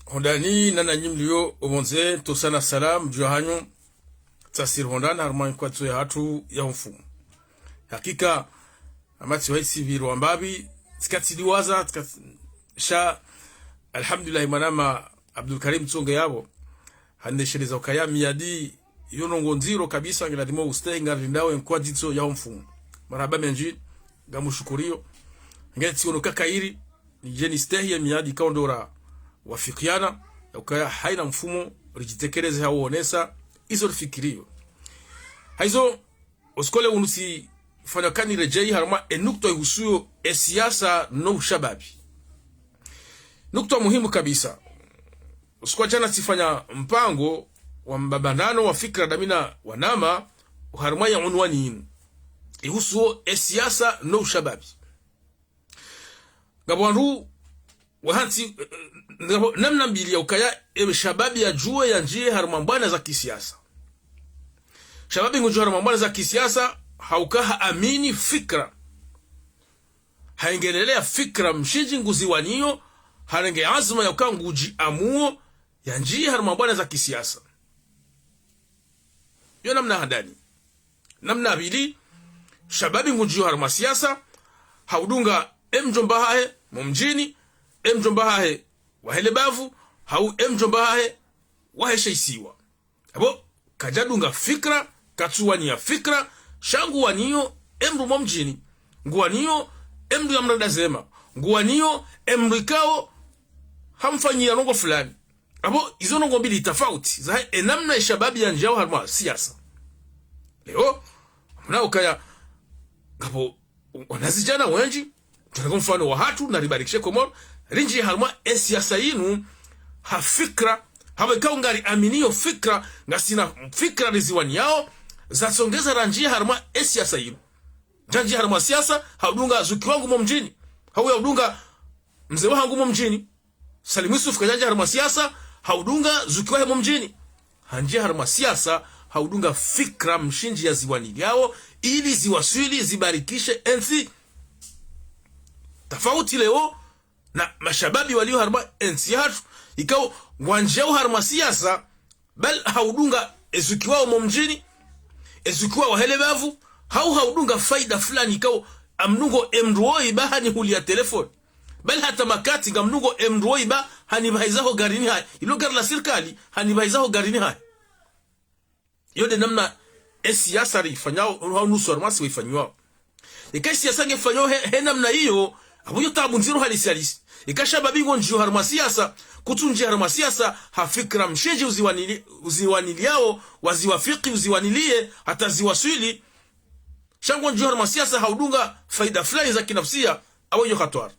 Hondani nana nyimliyo omonze tosana salam juhanyo tasir hondana harman kwa tsoya hatu ya mfumu. Hakika amati waisi viru ambabi tikati liwaza sha alhamdulillah manama Abdul Karim Tsonga yabo hande shereza ukaya miyadi yonongo nziro kabisa ngila dimo ustenga rindawe kwa ditso ya mfumu. Maraba menji gamushukurio ngeti ono kakairi ni jeni stehi ya miyadi kaondora wafikiana ukaya haina mfumo rijitekeleze hauonesa izo fikirio haizo uskole unusi fanya kani rejei harma enukto ihusuyo siasa no shababi nukto muhimu kabisa uskwa jana sifanya mpango wa mbabandano wa fikra damina wanama harma ya unwani inu ihusuyo siasa no shababi gabwanru wahansi namna mbili ya ukaya shababi ya juwe ya njie harumambwana za kisiasa. Shababi ngujua harumambwana za kisiasa haukaha amini fikra. Haingelelea fikra mshiji nguziwaniyo harenge azma ya ukaa nguji amuo ya njie harumambwana za kisiasa. Yo namna hadani. Namna mbili shababi ngujua haruma siasa haudunga mjomba hae mumjini mjomba hae wahelebavu hau mjomba hae waheshaisiwa abo kajadunga fikra katsuwani ya fikra shangu waniyo emru momjini nguwaniyo emru ya mradazema nguwaniyo emru ikao hamfanyia nongo fulani abo izo nongo mbili tafauti za enamna ya shababi ya njao harma siyasa leo muna ukaya gapo wanazijana wenji tunako mfano wa hatu na ribarikishe komoro rinji halma siasa yinu ha fikra haweka ungari aminiyo fikra ngasina fikra riziwani yao zasongeza ranjia harma siasa yinu janji harma siasa haudunga zuki wangu momjini hawe haudunga mzee wangu momjini Salim Yusuf kajanji harma siasa haudunga zuki wahe momjini hanjia harma siasa haudunga fikra mshinji ya ziwani yao ili ziwaswili zibarikishe enzi tafauti leo na mashababi walio harma enzi hatu ikao wanjeo harma siasa bal haudunga ezukiwao momjini ezukiwao helebavu haudunga faida fulani ikao amnungo emruoi ba hani hulia telefoni bal hata makati nga mnungo emruoi ba hani baizaho garini hai ilo gari la sirkali hani baizaho garini hai yode namna siasa rifanyao nusu harmasi wifanyao ikai siasa ngefanyao he namna iyo abuyo tabu nziro halisi halisi ikashababi ngonjio harma siasa kutunji harma siasa hafikra msheje uziwanili yao waziwafiki uziwanilie hata ziwaswili shango njio harma siasa haudunga faida fulani za kinafsia abuyo khatwar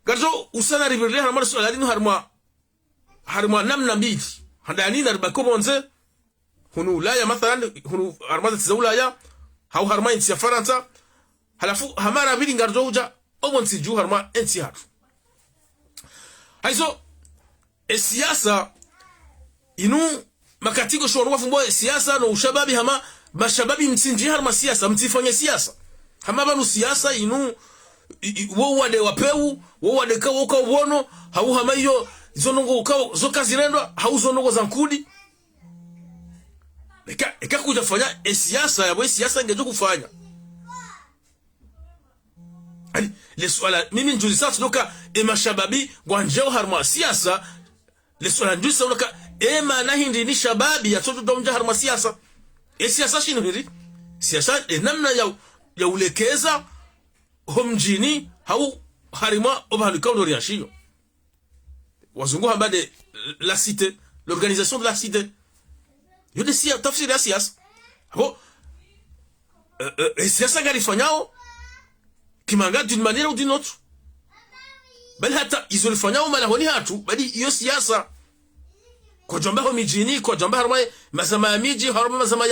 garzo usana ribirle harma sualalinu harma namna mbili handani na ribakomonze hunu ulaya mathalan hunu harma za ulaya hau harma inti ya Faransa halafu hamara bili ngarzo uja omonsi juu harma ensi hatu haizo siasa inu makatiko shonu wafumbo siasa no ushababi hama mashababi mtsinji harma siasa mtifanye siasa hama banu siasa inu wo wade wapeu wo wade ka woka wono hau hama hiyo zonongo ka zoka zirendwa hau zonongo za nkudi eka kuja fanya siasa ya siasa ngejo kufanya le swala mimi njuzi sasa tunoka mashababi gwanjeo harma siasa le swala njuzi sasa tunoka maana hindi ni shababi ya toto domja harma siasa siasa shino hili siasa namna ya ulekeza homjini hau harima obahaluka ndo riashio wazungu hambade la cité l'organisation de la cité yode siya tafsiri ya siasa hapo siasa gari fanyao kimanga d'une manière ou d'une autre bali hata izolifanyao malahoni hatu bali iyo siasa kwa jamba ho mijini kwa jamba harma mazama ya miji harma mazama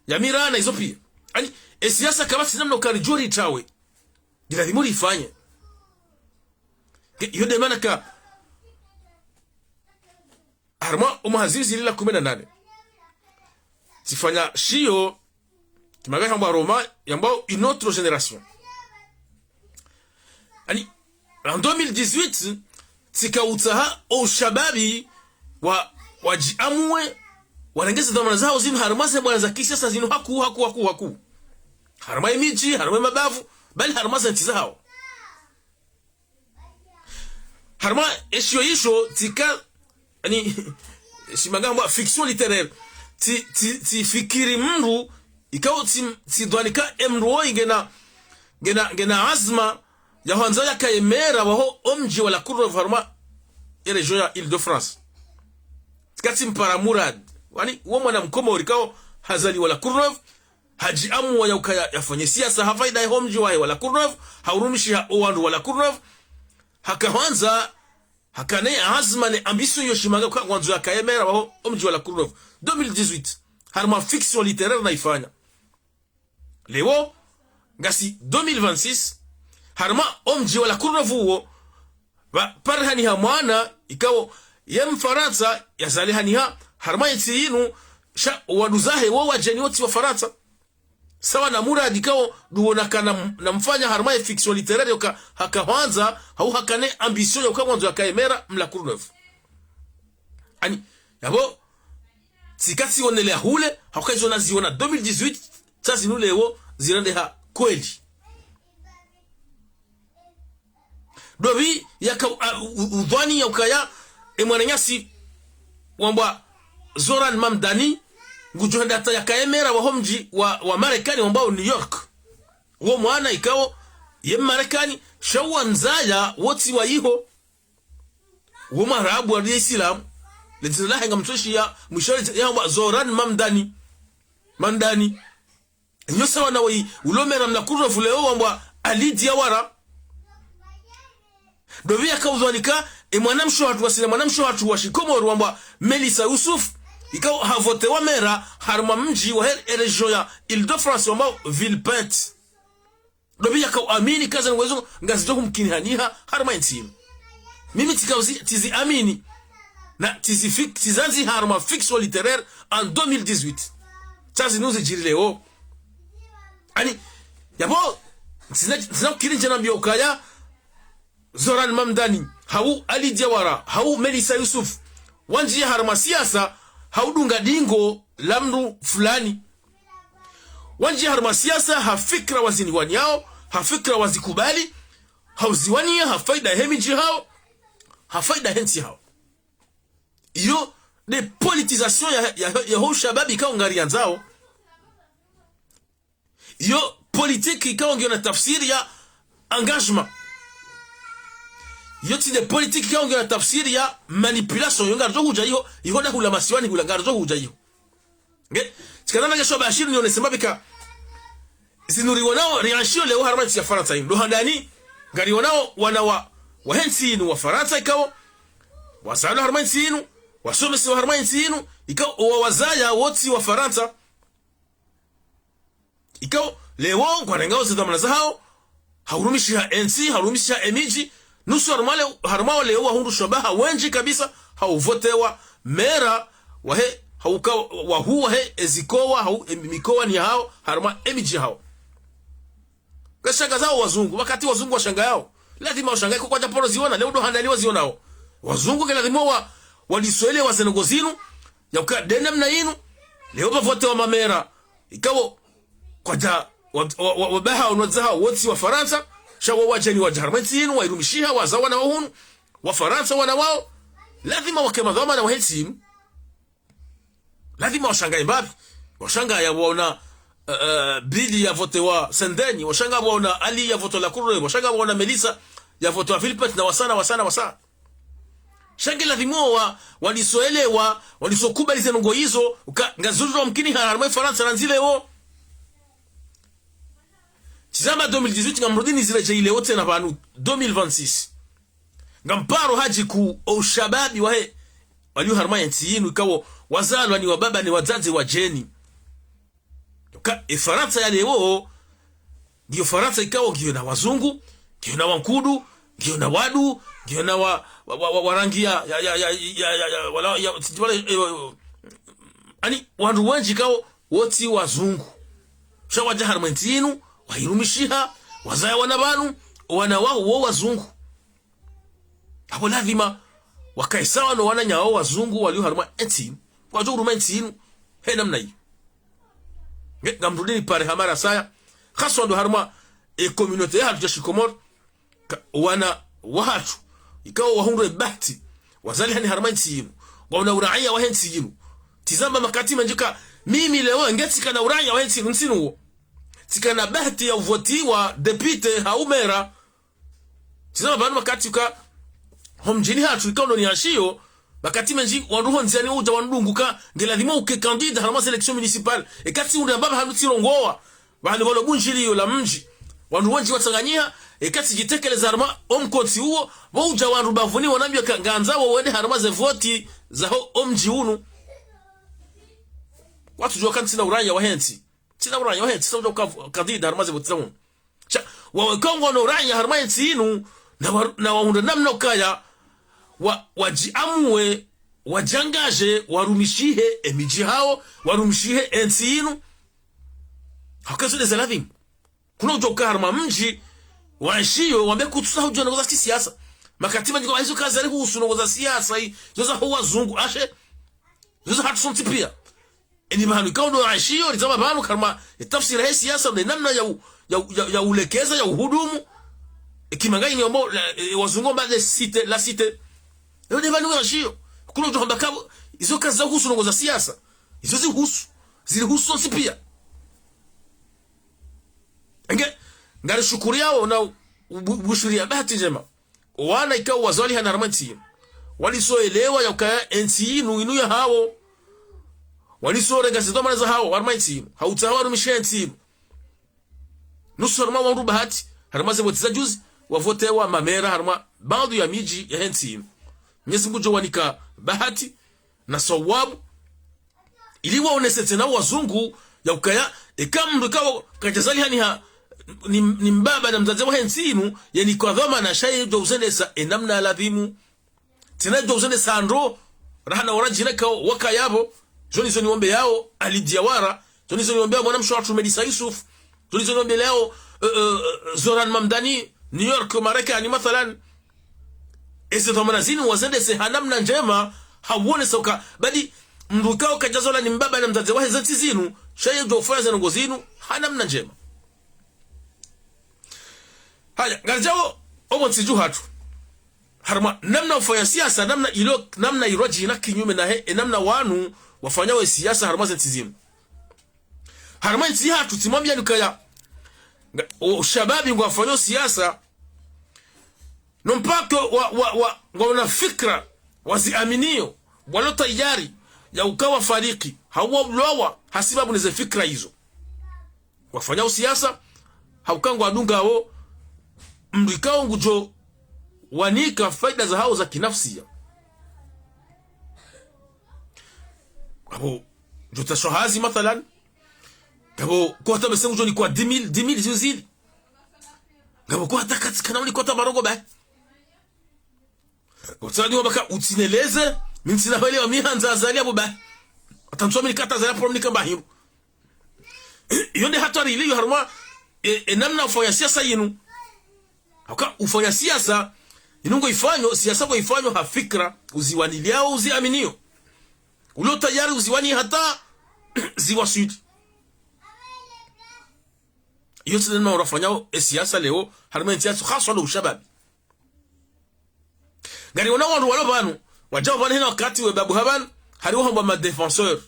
ya mirana hizo pia yani siasa kama sinamna ukarijuri tawe dilazima ifanye hiyo de manaka harma umhazizi lila 18 sifanya shio kimanga hamba Roma yambao une autre génération en 2018 tikautaha o shababi wajiamue wanengeze dhamana zao zinu harumase bwana za kisiasa zinu haku harumai miji harumai mabavu bali harumase nti zao haruma isho tika ani simagamba fiction littéraire ti fikiri mru ikao ti dwanika emro ngena azma ya hanza ya kaemera waho omji wala kurwa haruma region ya Île-de-France tikati mpara murad wani uwo mwana mkomori kao hazali wala kurwa haji amu wa yaukaya yafanye siasa hafaida ya homji wae wala kurwa haurumishi owandu wala kurwa hakawanza hakane azma ne ambition yoshimaga kwa wanzo ya kaemera waho omji wala kurwa 2018 harma fiction littéraire naifanya leo ngasi 2026 harma omji wala kurwa vuo parhani ha mwana ikawo yem Faransa yazalihani ha harma yinu sha waduzahe wo wajeni woti wa Faransa sawa na murad ikawo duonakana na mfanya harma ya fiction littéraire yoka hakawanza au hakane ambition yoka mwanzo ya kaemera mla Courneuve ani yabo tikati onele hule hakazo naziona 2018 sasa nulewo zirande ha kweli dobi yaka udwani yakaya emwananyasi wamba Zoran Mamdani ngujohenda hata ya kaemera wa homji wa Marekani wambao New York uo mwana ikao ye Marekani shawa nzaya woti wa iho uo marabu wa Islam letilaha nga mtoshi ya mwishori ya wamba Zoran Mamdani nyosa wana wa ulomera mnakuru fuleo wamba alidi ya wara dobi yaka udwanika mwanamsho watu wasile mwanamsho watu wa Shikomoro wamba Melissa Yusuf ikao havote wa mera harma mji wa region ya Île-de-France wamba Villepinte dobi yaka amini kaza ngwezo ngazidoku mkinihaniha harma intimu mimi tizi amini na tizanzi harma fiction littéraire en 2018 tazi nuzi jiri leo ani yabo tina kirinja na mbiyokaya Zoran Mamdani hau Ali Diawara hau Melissa Yusuf wanji harma siasa haudunga dingo lamru fulani wanji harma siasa hafikra wazini wanyao hafikra wazikubali hauziwania hafaida hemiji hao hafaida henti hao iyo de politisation ya ho shababi kao ngari yanzao iyo politiki kao ngio na tafsiri ya engagement yoti de politique ya ngera tafsiri ya manipulation yonga zo huja iho na hula masiwani hula ngarzo huja iho nge tikana na shoba ashiri ni onesema bika sinuri wanao reaction leo harama ya Faransa ndo handani ngari wanao wana wa hensi inu wa Faransa ikao wasalo harama inu wasome si harama inu ikao wawazaya woti wa Faransa ikao leo kwa ngao za dhamana zao haurumishi ha NC haurumishi ha emiji nusu harma leo wa hundu shabaha wenji kabisa hauvotewa mera wahe hauka wa huwa he ezikowa hau mikoa ni hao harma emiji hao kashanga zao wazungu wakati wazungu washanga yao lazima washangae kwa japoro ziona leo ndo handaliwa ziona hao wazungu kila lazima waliswele wa Senegozinu ya ukadenem na inu leo bavotewa mamera ikawo kwa ja wabaha unwazaha woti wa Faransa shawa wajeni wa Jarmentinu wa irumishiha wa zawana wa hunu wa Faransa wana wao lazima wakema dhama na wahetimu lazima washangae mbabi washangae ya waona Bili ya vote wa Sendeni washangae waona Ali ya vote la Courneuve washangae waona Melissa ya vote wa Villepinte na wasana shange lazima walisoelewa walisokubali zenongo hizo ngazuru wa mkini harama Faransa nanzile wo tizama 2018 ngamrudini zile jaile wote na banu 2026 ngamparo haji ku oshababi wahe walio harma yanti yinu ikawo wazalwa ni wababa ni wazazi wa jeni ka Faransa ya leo ndio Faransa ikawo gio na wazungu gio na wankudu gio na wadu gio na warangi ya ani wandu wanji ikawo woti wazungu shawaja harma yanti yinu wairumishiha wazaya wanabanu wana wao wo wazungu hapo lazima wakae sawa no wana nyao wazungu walio haruma enti kwa jo ruma enti he namna hii ngamrudini pare hamara saya khaswa ndo haruma community ya jeshi Komoro wana watu ikawa wahundu bahati wazali hani haruma enti wana uraia wa enti tizama makatima njika mimi leo ngeti kana uraia wa enti nsinu tikana bahati ya uvoti wa depute haumera tizama banu makati uka homjini hatu ikawa ni ashio bakati menji wanduho nziani uja wandunguka ngeladhima uke kandida harama selection municipal ekati unde baba hanuti rongoa bali bolo bunjili la mji wanduho nji watanganyia ekati jitekeleza harama omkoti huo uja wandu bavuni wanambia kanganza wende harama ze voti za omji unu watu jua kanti na uranya wa henti tina uranya wa henti sasa kandida harama ze voti zamu cha wawekongo na uranya harama henti inu na waunda namna ukaya wajiamue wajangaje warumishihe emiji hao warumishihe enti inu hakazo leza ladhimu kuna ujoka harma mji waishio wambe kutusa hujua na goza siasa makatima njiko hizo kazi ali husu na goza siasa hii zoza huwa zungu ashe zoza hatu sonti pia eni mahanu ikawa waishio nizama bahanu karma tafsira hii siasa na namna ya ulekeza ya uhudumu kimangai ni ombo wazungu mba la site leo ni vanu waishio kuna ujoka mbakabu hizo kazi za husu na goza siasa hizo zili husu sonti pia ngari shukuri yao na bushuria bahati njema wana ikawa wazali hana harmanti walisoelewa ya ukaya enti inu ya hao walisore gazetoma za hao harmanti hautawaru mishenti nusu harma wangu bahati harmaze wotiza juzi wavotewa mamera harma baadhi ya miji ya enti Mwenyezi Mungu wanika bahati na sawabu iliwa onesete na wazungu ya ukaya ikamdu kawa kajazali hani ni mbaba na mzazi wa hensinu yani kwa dhama na shayi jozene sa enamna ladhimu tena jozene sa andro rahana warajina ka wakayabo joni zoni wombe yao alidiawara joni zoni wombe mwana mshwatu Medisa Yusuf joni zoni wombe leo Zoran Mamdani New York Marekani mathalan ese dhama zinu wazende se hanamna njema hawone soka badi mdukao kajazola ni mbaba na mzazi wa henzati zinu shayi jofanya ngo zinu hanamna njema. Haya garjao obo nsiju hatu harma namna ufanya siasa namna iroji na kinyume na namna wanu wafanyawe siasa harma zentizimu harma nti hatu timwambia nukaya shababi ngo wafanyawe siasa nompako wana fikra waziaminio walo tayari ya ukawa fariki hawa blowa hasibabu nize fikra hizo wafanyawe siasa haukangu adunga hao mdikao ngujo wanika faida za hao za kinafsia abo jota shohazi mathalan abo kwa hata mesengu joni kwa 10,000 zuzili abo kwa hata katika ni kwa hata marogo ba kwa tsani wabaka utineleze mintina wale wa mihanza azali abo ba atamsoma nikata za problem nikamba hiyo yonde hatari ile harma namna ufanya siasa yinu hauka ufanya siasa inungo ifanyo siasa kwa ifanyo hafikra uziwaniliao uziaminio ulio tayari uziwani hata ziwasudi yote ndio unafanyao siasa leo harma siasa hasa ndo ushababi ngari wana wandu walo banu wajao bana hina wakati we babu haban hariwa hamba ma defenseur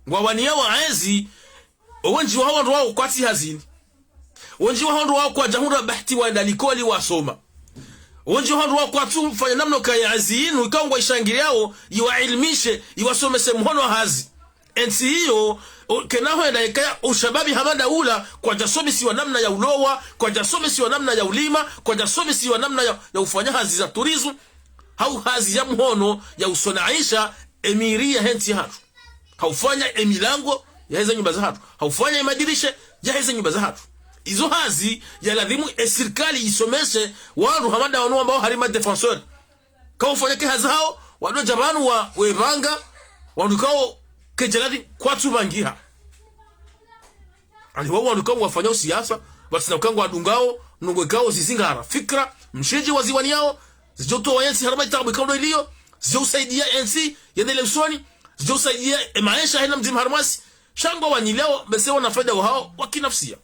ngwawania waezi owenji wa wandu wao kwati hazini onji wahandu wao kwa jamhuri bahati wa dalikoli wasoma onji wahandu wao kwa tu fanya namna kaya azinu ikangwa ishangiliao iwailmishe iwasomese mhono hazi ensi hiyo kenaho enda ikaya ushababi hamanda ula kwa jasomisi wa namna ya ulowa kwa jasomisi wa namna ya ulima kwa jasomisi wa namna ya ufanya hazi za turism hau hazi ya mhono ya usonaisha emiria henti hatu haufanya emilango ya heza nyumba za hatu haufanya imadirishe ya heza nyumba za hatu izo hazi ya ladhimu serikali isomeshe wanu hamanda wanu ambao harima defenseur kwa ufanya ke hazi hao wanu jabanu wa wevanga wanu kao kejaladi kwa tubangiha ali wanu kao wafanya siasa wasina ukangu wadungao nungo kao zizingara fikra msheji waziwani yao zijotoa ensi harma itabu ikaondo iliyo zijosaidia ensi yende lemsoni zijosaidia maisha hena mzima harmasi shangwa wanileo bese wanafanya wao wakinafsia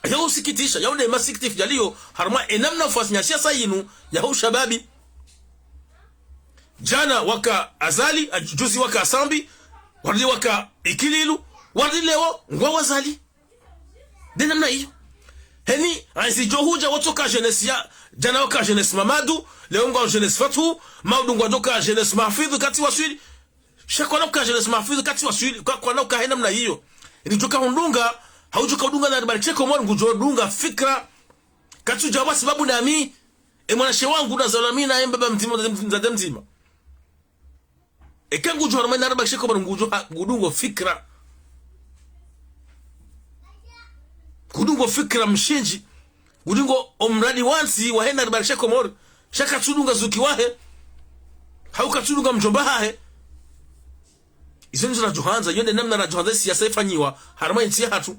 yao sikitisha yao ne masiktif jalio harma enamna ufasinya siasa yinu ya huu shababi jana waka azali juzi waka asambi wardi waka ikililu wardi leo ngwa wazali denamna hiyo heni anzi johuja watoka jeunesse ya jana waka jeunesse mamadu leo ngwa jeunesse fatu maudu ngwa doka jeunesse mahfidhu kati waswili shakwana waka jeunesse mahfidhu kati waswili kwa na waka namna hiyo ni joka hundunga haujuka udunga na barcheko mwana ngujo dunga fikra katu jawa sababu nami mwana shewangu na zalami na mbaba mzima kangu jo harma na barcheko mwana ngujo gudungo fikra gudungo fikra mshinji gudungo omradi wansi wa hena barcheko mwana shaka tudunga zuki wahe hauka tudunga mjomba hahe izo nizo na johanza yonde namna na johanza siasa ifanyiwa harma nsi hatu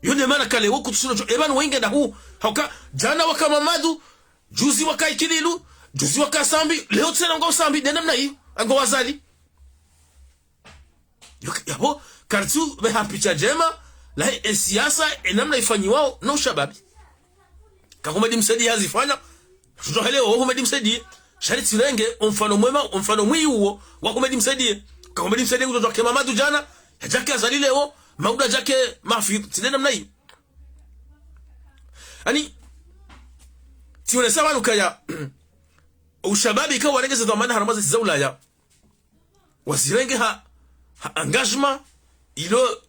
yonde mana kale woku tusino ebanu wengi na huu hauka jana waka mamadu juzi waka ikililu juzi waka sambi leo tena ngo sambi namna hiyo ngo wazali yabo kartu be hapicha jema la siasa namna ifanyiwao na ushababi kahumedi msedi yazifanya tutohelewa humedi msedi shariti renge mfano mwema mfano mwi huo wa kumedi msedi kahumedi msedi kutoka mamadu jana jake azali leo mauda jake mafid tinena mnai ani tione sawa nukaya ushababi kwa warengeza dhamana haramaza zaula ya wasirenge ha engagement ilo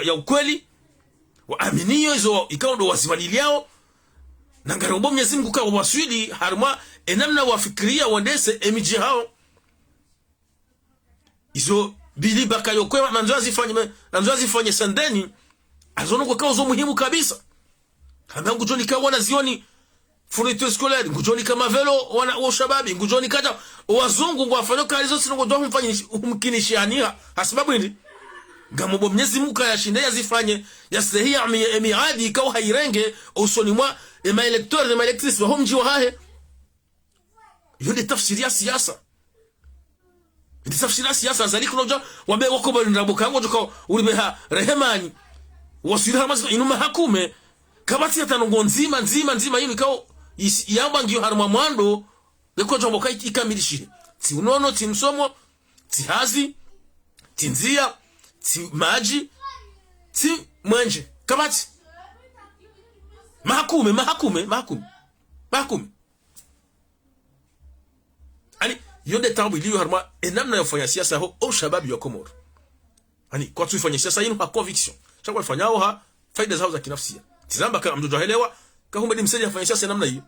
ya ukweli waaminio hizo ikawa ndo wasiwaliliao na ngarombo Mwenyezi Mungu kwa waswili harma enamna wafikiria wandese emiji hao hizo bili bakayo kwa nanzoazi fanye sandeni azono kwa kauzo muhimu kabisa kama ngujoni kwa wana zioni fourniture scolaire ngujoni kama velo wana wa shababi ngujoni kaja wazungu ngwafanya kalizo sino ndo humkinishania sababu ndi ngamobo Mwenyezi Mungu yashinde yazifanye yasehia emiadi kwa hairenge usoni mwa ma electeur ma electrice wa homji wa hahe yonde tafsiri ya siasa ndi tafsiri ya siasa zali kunoja wabe wako ndabuka ngo joka ulibeha rehemani wasiri hamazi inuma hakume kabati ya tanongo nzima yini kao yamba ngiyo haruma mwando leko jombo kai ikamilishire ti unono ti msomo ti hazi ti nzia ti maji ti mwenje kabati mahakume ani yonde tabu iliyo harma enamna yofanya siasa ho o shababi ya Komoro ani kwa tu ifanya siasa yinu ha conviction chakwa ifanyao ha faida zao za kinafsia tizamba kama mtoto haelewa kahumbe dimseli afanya siasa namna hiyo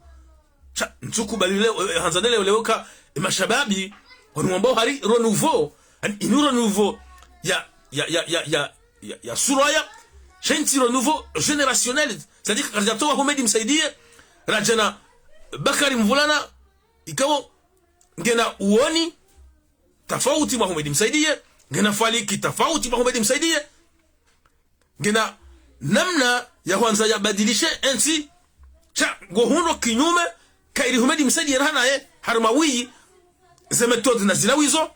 cha ntuku balile hanzanele leweka mashababi wanumwambao hari renouveau ani inu renouveau ya suraya shanti renouveau générationnel c'est-à-dire que quand on Ahmed msaidie rajana Bakari Mvulana ikawa ngena uoni tofauti Ahmed msaidie ngena faliki tofauti Ahmed msaidie ngena namna ya kwanza ya badilishe ensi cha gohuno kinyume kairi Ahmed msaidie hana harmawi za metode na zilawizo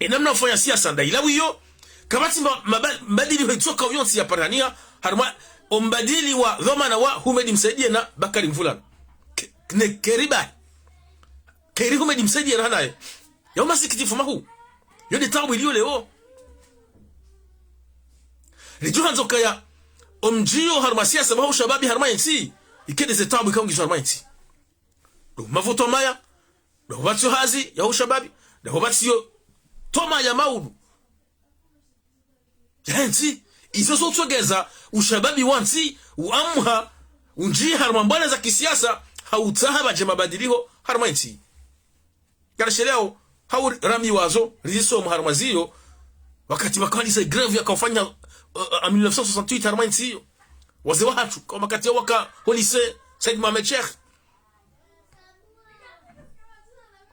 namna ufanya siasa ndailawiyo kabati mbadili hitoka uyonsi ya parania harma ombadili wa dhamana wa Ahmed msaidie na Bakari Mvulana keriba keri Ahmed msaidie na hanaye ya masikitifu mahu yode tabu iliyo leo rijuhanzo kaya omjio harmasia sababu shababi harmainsi ikede ze tabu ikaungi harmainsi do mavuto maya do batio hazi ya shababi do batio toma ya maudu yansi izo zotogeza ushababi wansi uamha unji harmambana za kisiasa hautaha baje mabadiliko harmainsi karasheleo hau rami wazo riso mharmazio wakati wakanisa greve yakafanya 1968 harmainsi wazee watu kwa wakati waka polise Said Mohamed Sheikh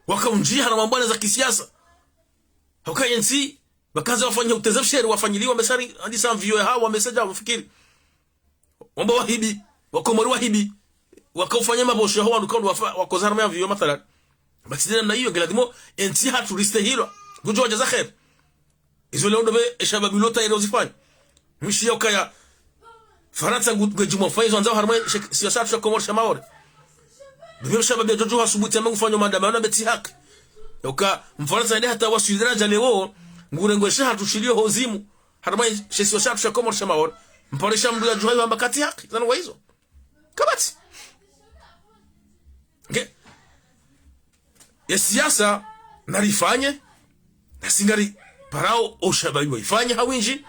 wakaunji harmambana za kisiasa haukayensi bakaza wafanya utezafsheri wafanyiliwa mesari hadi saa vio hawa wamesaja wafikiri wamba wahibi wakomori wahibi wakaufanya mabosho hao ndukondo wakoza harma vyo mathalan basi namna hiyo ngeladimo enti hatu liste hilo gujo wajaza khair izo leo ndobe shababu lota ile uzifanya mshi yokaya Faransa ngujuma faizo anzao harma siasa tu komor maore ndio shababu ya jojo hasubuti amangu fanya maandamano beti haki yoka mfaransa ndio hata wasu daraja leo ngurengo shahatu shilio hozimu harma siasa tu komor maore mparisha mdu ya juhayo ambakati haki zana waizo kabati nge ya siasa narifanye na singari parao o shababu waifanye hawinji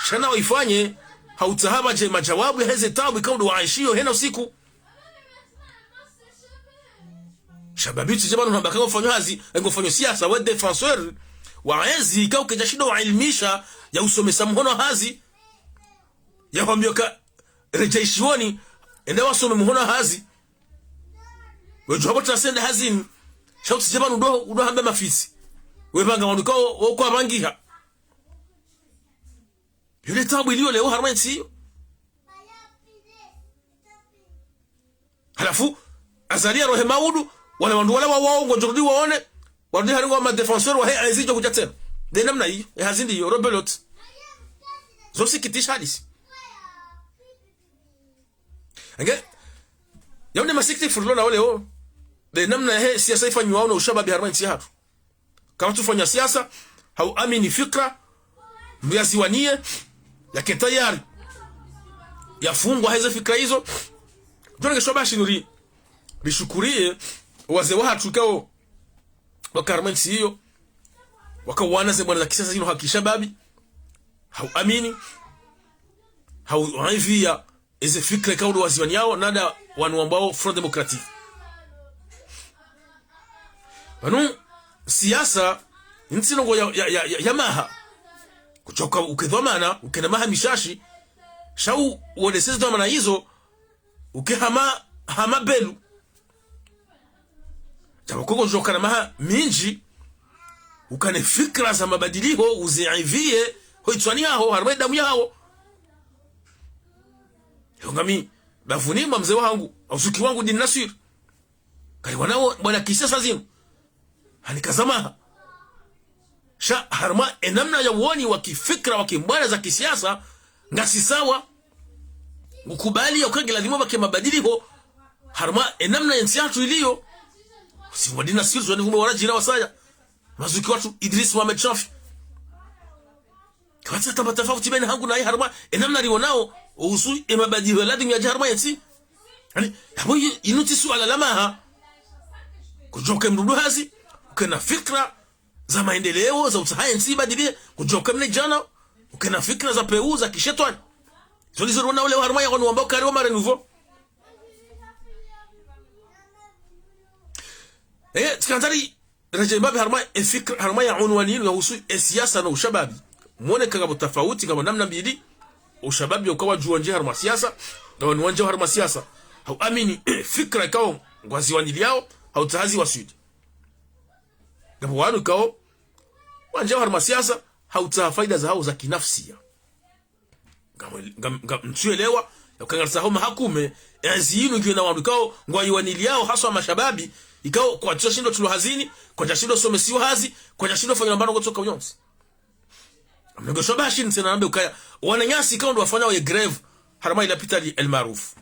shana waifanye hautahaba je majawabu ya heze tabu ikaundu waishio hena usiku shababu tujabanu nambaka ngofanywa hazi ngofanywa siasa wa defenseur waezi ikau kejashido wailmisha ya usomesa mhono hazi ya wambioka rejaishioni enda wasome mhono hazi wejo hapo tunasenda hazini shauti jabanu udo hamba mafisi webanga wanukao wako abangiha yule tabu iliyo leo harma siyo halafu azalia rohe maudu wale wandu wala waongo jorudi waone warudi haringo ma defenseur wa azijo kuja tena de namna hiyo hazindi hiyo robelot zosi kitisha hadisi ange yone masikti furlona wale o de namna he siasa ifanywa na ushababi harma si hatu kama tufanya siasa hau amini fikra mbiasiwanie yake tayari yafungwa hizo fikra hizo ndio keshobashi nuri bishukurie wazee watu kao wakarmansi hiyo wakawana ze bwana za kisasa hilo hakishababi hau amini hau haivia hizo fikra kao waziwani yao nada wanu ambao Front Democratique banu siasa ntsino ya maha kuchoka ukedhamana ukenamaha mishashi shau wodesezi dhamana hizo ukehama belu tabakoko jokana maha minji ukane fikra za mabadiliko uziivie hoitwani hao harma damu yao yongami bavunima mzee wangu ausuki wangu din Nasir kali wanao bwana kisasa zinu hanikazama sha harma enamna ya uoni wa kifikra wa kimbwana za kisiasa ngasi sawa ukubali ya ukagila limo bake mabadiliko harma enamna ya nsiatu iliyo si wadina sirzu wani hume warajina wasaya mazuki watu Idris Mohamed Shafi kwa tata matafauti bena hangu na hii harma enamna liwo nao uhusu mabadiliko ladhi ya harma yansi yani habo inuti suala lamaha kujoka mrudu hazi ukena fikra za maendeleo za usayansi badilie kujoka mne jana ukena fikra za peu za kishetwani zolizo wana wale harma ya wanu ambao kari wa mara nouveau tikantari rajaibabi harma fikra harma ya unwani ya husu siasa na ushababi muone kama tofauti kama namna mbili ushababi ukawa juanje harma siasa na wanwanje harma siasa au amini fikra kao ngwaziwani yao au tahazi wa sudi ngapo wanu kao wanje harma siasa hauta faida za hao za kinafsia mtuelewa yakangarisa homa hakume yazinu ngina wanu kao ngwayiwani yao haswa mashababi ikao kwa toshindo tuluhazini kwa jashindo somesiwa hazi kwa jashindo fanya mbano kutoka uyonsi mnego shobashi nsena nambe ukaya wananyasi kao ndo wafanya wa greve harma ila pitali el maruf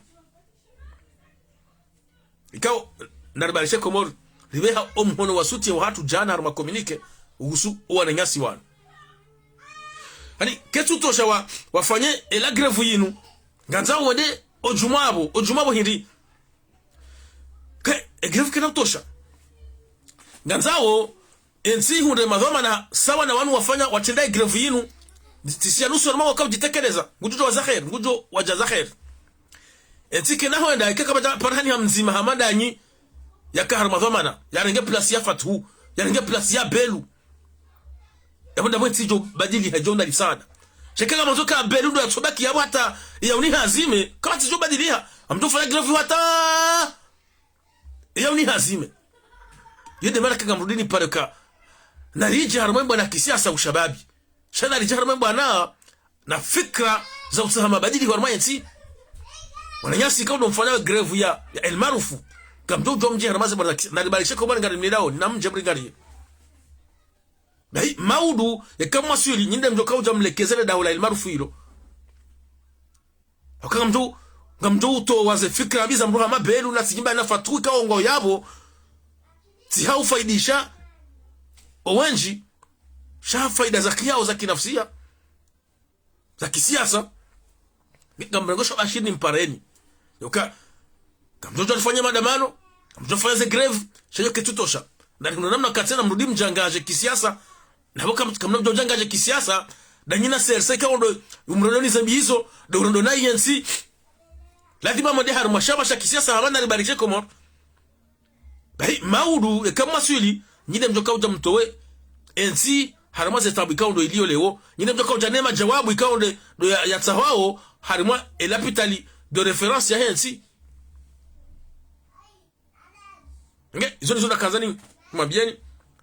ikao naribalishe komor ribeha omhono wasuti wa hatu jana harma komunike uhusu wananyasi wana hani ketu tosha wafanye ela greve yinu nganzao wade ojumabo hindi greve kena tosha nganzao ensi hunde madhomana sawa na wanu wafanya watendai greve yinu tisia nusu na mawa jitekeleza ngujo wa zakhair ngujo waja khair ensi kena hoenda ikaka parhani hamzima hamada nyi yaka har madhomana yarenge plus ya fatu yarenge plus ya belu yabunda mwenti jo badili hajonda lisana shekela mazoka belu ndo yatsobaki yabo hata ya uni hazime kama tijo badilia amtofanya greve hata ya uni hazime yede mara kanga mrudini pale ka na rija harmembo na kisiasa ushababi shana rija harmembo na fikra za usahama badili kwa rmayensi wananyasi kaundo mfanya greve ya El Marufu kamdo domje haramaze bwana na libarishe ko bwana ngari mlidao na mje bringari bai maudu ya kama swili nyinde mjoka uja mlekezele daula El Marufu hilo akamdo ngamdo to waze fikra biza mruha mabelu na sijimba na fatu kaongo yabo si haufaidisha owenji sha faida za kiao za kinafsia za kisiasa ngambrengosho bashini mpareni yoka kamtoto alifanya maandamano kamtoto fanya ze greve shayo ketutosha na kuna namna katena mrudi mjangaje kisiasa na boka kamna mjangaje kisiasa danyina serse ka ndo umrondoni zambi hizo ndo urondo na INC lazima mode har mashaba sha kisiasa hamana libarike komo bai maudu kama swili nyinde mjoka uja mtowe NC harama ze tabu ikawo iliyo leo nyinde mjoka uja nema jawabu ikawo ndo ya tsawao harima elapitali de référence ya NC nge izo nizo nakazani mabieni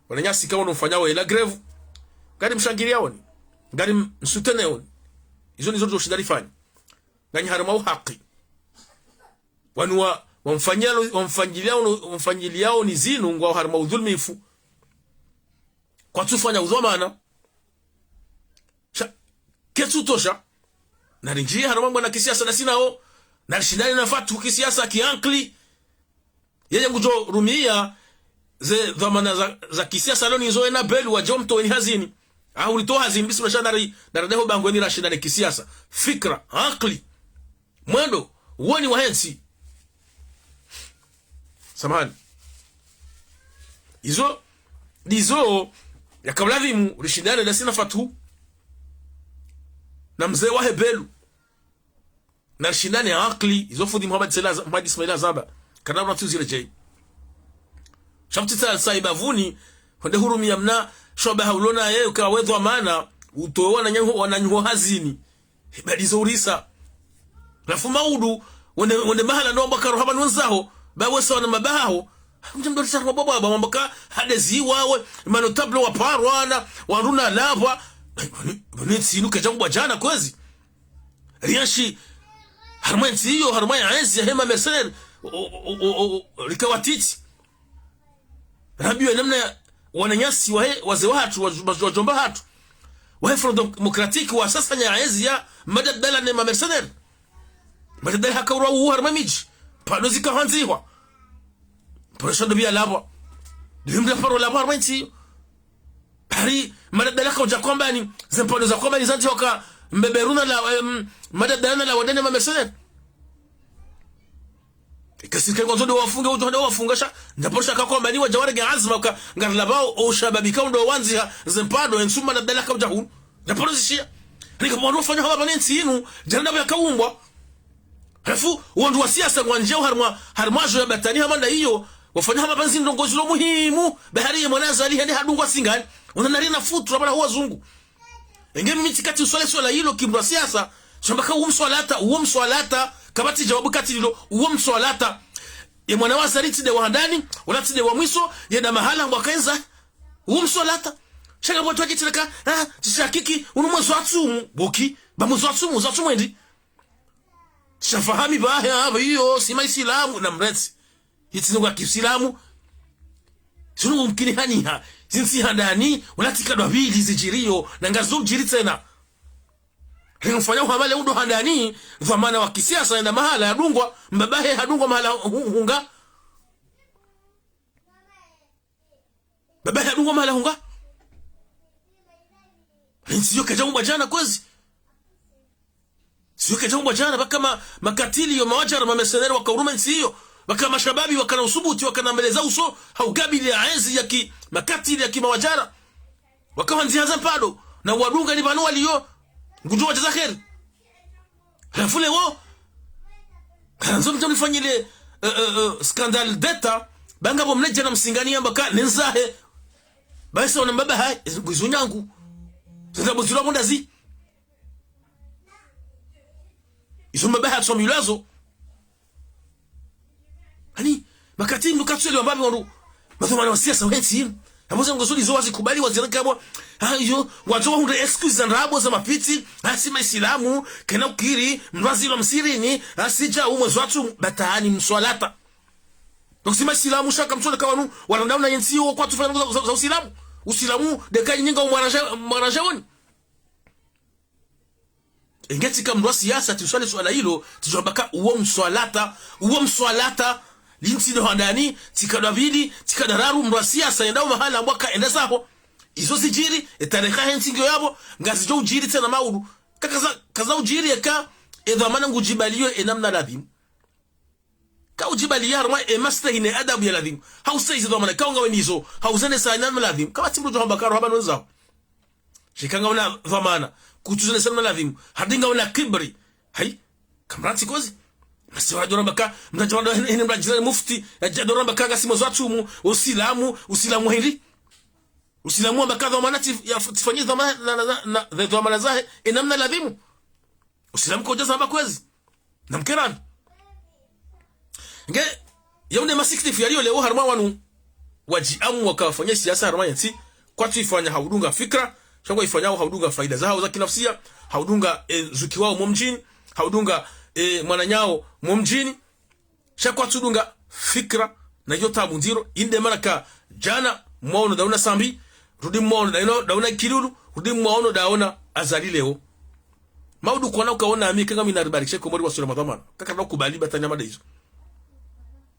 wananyasi kama unafanyao ila greve ngari mshangilia woni ngari msutene woni izo nizo zoshidalifanya ngani harama uhaki wanua wamfanyiliao ni zinu ngwa harama udhulmifu kwa tufanya udhamana ketu tosha na rinjia harama ngwa na kisiasa na sinao na shindani na fatu kisiasa kiankli yeye ngujo rumia ze dhamana za kisiasa leo nizo ena belu wa jomto ni hazini au lito hazini bisu mashanari daradeho bango ni rashida ni kisiasa fikra akli mwendo uoni wa hensi samahani izo ya kablavimu rishindane na sina fatu na mzee wa hebelu na rishindane akli izo fudi Muhammad Ismail Zaba kana una tuzile jay shamtita saibavuni honde hurumia mna shoba haulona yeye ukawedwa maana utowa na nyango wananyuho hazini balizo urisa lafu maudu wonde mahala no bakaro haba nwanzaho bawe sawa na mabaho mjamdo risha baba mambaka hadezi wawe mano tablo wa parwana waruna lava boneti nuka jangwa jana kwezi riashi harmanti hiyo harmaya enzi ya hema mercenaire likawatiti rabiwe namna wananyasi waze watu wajomba hatu wahe from democratic wa sasa nyaezi ya madadala ne mercenaire madadala hakaura uwa harmamiji panozi kahanziwa Poroshondo bia labo dimda paro labo harmanti hari madadala ka ujakwamba ni zempano za kwamba ni zanti waka mbeberuna la madadala la wadene mercenaire kasika ngozo ndo wafunga ujo ndo wafungasha ndaposha kakwamba ni wajaware ga azma ka ngarlabao o shababi ka ndo wanzi zempado ensuma na dalaka ujahu ndaporozishia nika mwana fanya haba banensi yinu janda ya kaumbwa halafu wandu wa siasa ngwanje harmajo ya batani hamanda hiyo wafanya haba banzi ndongozi lo muhimu bahari ya mwanaza ali hadi hadungwa singani unanarina futu bala huwa zungu engemi mitikati swala hilo kimra siasa shambaka umswalata kabati jawabu kati lilo umswalata ya mwana wa zariti de wahandani ulati de wa mwiso ya na mahala mwakaenza umswalata shaka bwatu waki tilaka tishakiki unumwezo atsumu boki bamwezo atsumu endi shafahami bahe hiyo sima isilamu na mreti hitinugwa kisilamu sunu mkini haniha zinsi handani ulati kadwa bili zijirio na ngazu jiri tena Rinufanya uhamale undo handani dhamana wa kisiasa enda mahala yadungwa mbabahe hadungwa mahala hunga babahe hadungwa mahala hunga siyo kajamu bajana kwezi siyo kajamu bajana baka makatili yo mawajara mameseneri wakauruma nsiyo baka mashababi wakana usubuti wakana meleza uso haugabili ya enzi ya ki makatili ya kimawajara wakawa nzihaza mpado na wadunga ni banu waliyo ngujua jaza kheri hafule wo kanzo mtamfanyile scandal data banga bomleje na msingani ambaka nenzahe basi wana mbaba hai nguzunyangu sasa buzula mundazi izo mbaba ha somulazo ani makati mdukatsele wambabi wandu mathumana wa siasa wensi Hapo ngosuli zo wazikubali wazireka hapo. Hayo watu hunde excuse nrabo za mapiti, asima Islamu, kena ukiri, mrazilo msirini, asija umwe watu batani mswalata. Nokisima Islamu shaka mswala kawanu, walandauna yensiyo kwa tufanya za Uislamu. Uislamu dekai nyinga umwarajawoni. Engeti kama mwa siasa tuswali swala hilo, tujobaka uwo mswalata linti no handani tikadabili tikadararu mwa siasa endao mahala mwaka enda sapo izo zijiri etareka hensingyo yabo ngazi jo ujiri tena maulu kaza ujiri eka edhamana ngujibaliyo enamna ladhimu ka ujibali yarma emasta ine adabu ya ladhimu hausa izo dhamana kaunga wenizo hauzane sa enamna ladhimu kama timru jo hambakaru haba nwezao shikanga wana dhamana kutuzane sa enamna ladhimu hadinga wana kibri hai kamranti kozi Masiwa doramba ka mtajwanda hene mrajizani mufti doramba ka gasimo zwatumu usilamu hili usilamu ambaka dhamana tifanyia dhamana na dhamana zahe enamna ladhimu usilamu kwa jaza mbakwezi na mkerani nge yaune masikitifu yaliyo leo harma wanu wajiamu wakafanya siasa harma yansi kwa tuifanya haudunga fikra shangwa ifanyao haudunga faida zao za kinafsia haudunga zuki wao mumjini haudunga mwananyao mumjini shakwa tudunga fikra na yota munziro inde maraka jana mwaono dauna sambi rudi mwaono dauna kilulu rudi mwaono dauna azali leo maudu kwa na ukaona ami kanga minaribarikishe komori wa sura madhamana kaka na kubali batanya mada hizo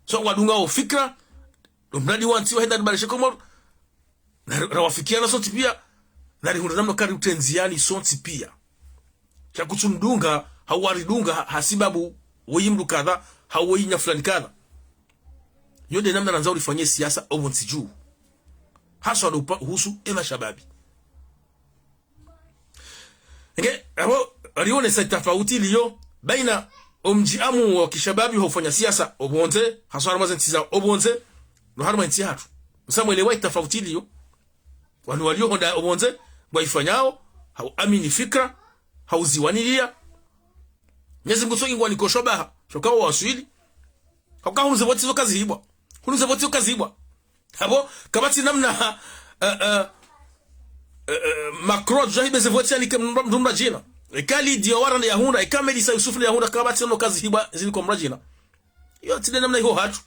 so wadunga o fikra mradi wanti wa henda ribarikishe komori na wafikiana sonti pia na rihunda namno kari utenziani sonti pia shakutundunga hawaridunga hasibabu weyimdu kadha hawayinya fulani kadha yode namna nanzao lifanyie siasa obonsi juu haswa husu ema shababi nge abo alione sa tofauti liyo baina omjiamu wa kishababi hufanya siasa obonze haswa ramazen tiza obonze no harma nti hatu msamwelewa tofauti liyo wanu walio honda obonze waifanyao hau amini fikra hauziwanilia Nyezi ngusoki ngwa nikoshobaha shokawa waswili hauka hunuze voti zo kazi hibwa hunuze voti zo kazi hibwa habo kabati namna Macron jahibe ze voti yani mdumra jina ekali diawara na yahunda ekameli sa Yusufu na yahunda kabati no kazi hibwa zili kwa mrajina iyo tide namna hiyo hatu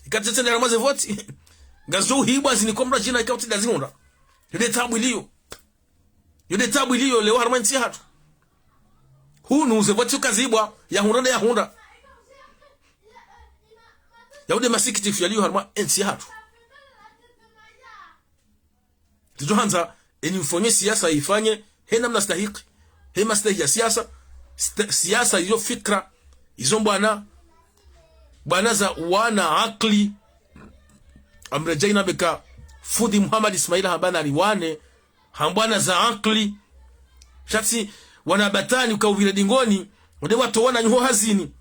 ikatete na ramaze voti gazo hibwa zili kwa mrajina ikauti dazihunda yode tabu iliyo leo harmanti hatu hunu zevoti kazibwa yahunda yahunda yaude masikitifu yaliyo harma ensi hatu tujohanza enifanye siasa ifanye hena mnastahiki hema stahi ya siasa hiyo fikra hizo bwana za wana akli amrejaina beka fudi Muhammad Ismail habana riwane hambwana za akli shati wanabatani ukawvile dingoni wade watu wana nyuho hazini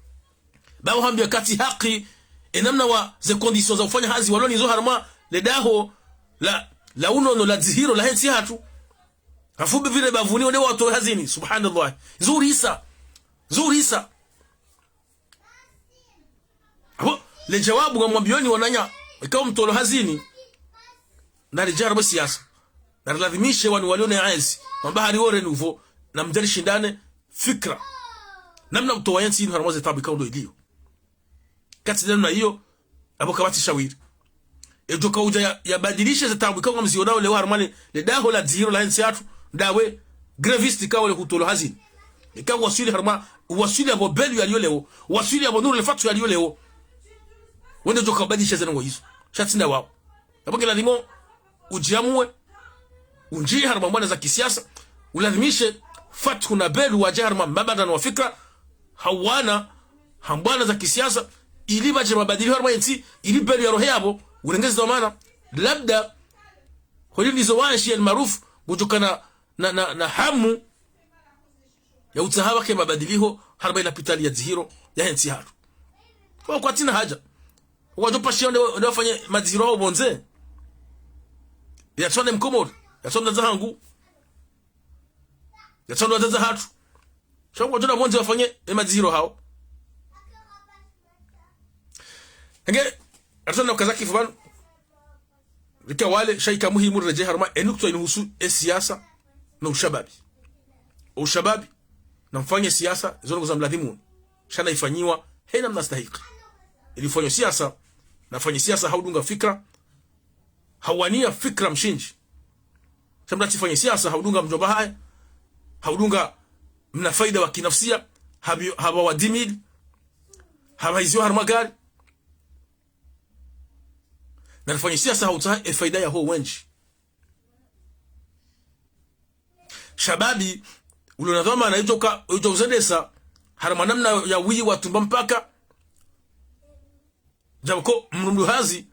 bao hambia kati haki enamna wa ze conditions za kufanya hazi waloni zo harma ledaho la unono la zihiro la hensi hatu afubi vile bavuni wade watu hazini subhanallah zuri isa abo le jawabu ngamwambioni wananya ikawa mtolo hazini na rijara siasa na lazimishe wanu walione aizi mabahari wore nuvo na mjali shindane fikra namna mtowayansi inu haramaze tabi kaundo iliyo kati namna hiyo abo kabati shawiri ejo kauja ya badilishe za tabi kaunga mzionao lewa harmane le daho la zihiro la hensi hatu dawe grevisti kawa le kutolo hazini ikawa wasili harma wasili abo belu yaliyo leo wasili abo nuru lefatu yaliyo leo wende jo kabadilishe za nango hizo shatinda wao abo kila limo ujiamue unjii harma mwana za kisiasa ulazimishe fathu na belu wa jaharma mabada na fikra hawana hambwana za kisiasa ili baje mabadilio harma yenti ili belu ya roho yabo urengezi dhamana labda holi nizo wanshi almaruf kutokana na hamu ya utahawa kwa mabadilio harma ila pitali ya zihiro ya yenti haru kwa tina haja wajopa shia ndio wafanye madhihiro hao bonze ya tsone mkomori ya tsone zahangu ya tsone wazaza hatu shongo jona bonze wafanye madhihiro hao nge atona kazaki fubanu rika wale shaika muhimu reje harma enukto inuhusu siasa na ushababi na mfanye siasa zono za mladhimu shana ifanyiwa hena mnastahiki ilifanywa siasa na fanye siasa haudunga fikra hawania fikra mshinji shamra tifanye siasa haudunga mjomba haya haudunga mna faida wa kinafsia haba wa dimil haba hizo harmagari na nafanya siasa hautaha faida ya ho wenji shababi ulionadhama anaitoka uzendesa harama namna ya wii watumba mpaka jabako mrundu hazi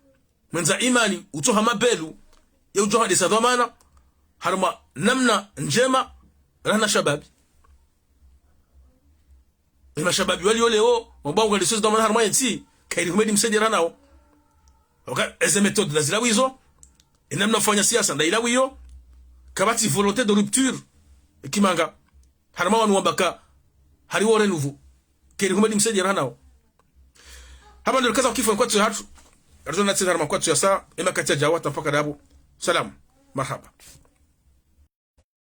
mwenza imani utoha mabelu ya utoha desa dhamana harama namna njema rana shababi ima shababi wali oleo mbaunga lisozi dhamana harama yenti kairi humedi msedi ranao eze méthode da zilawizo inamna fanya siasa nda ilawiyo kabati volonté de rupture kimanga harama wanu wabaka hari wore nouveau keri humedi msedi ranao hapa ndio kaza kifo kwa hatu arzo na tsira harama kwa ya saa ema katia jawata mpaka dabu salam marhaba.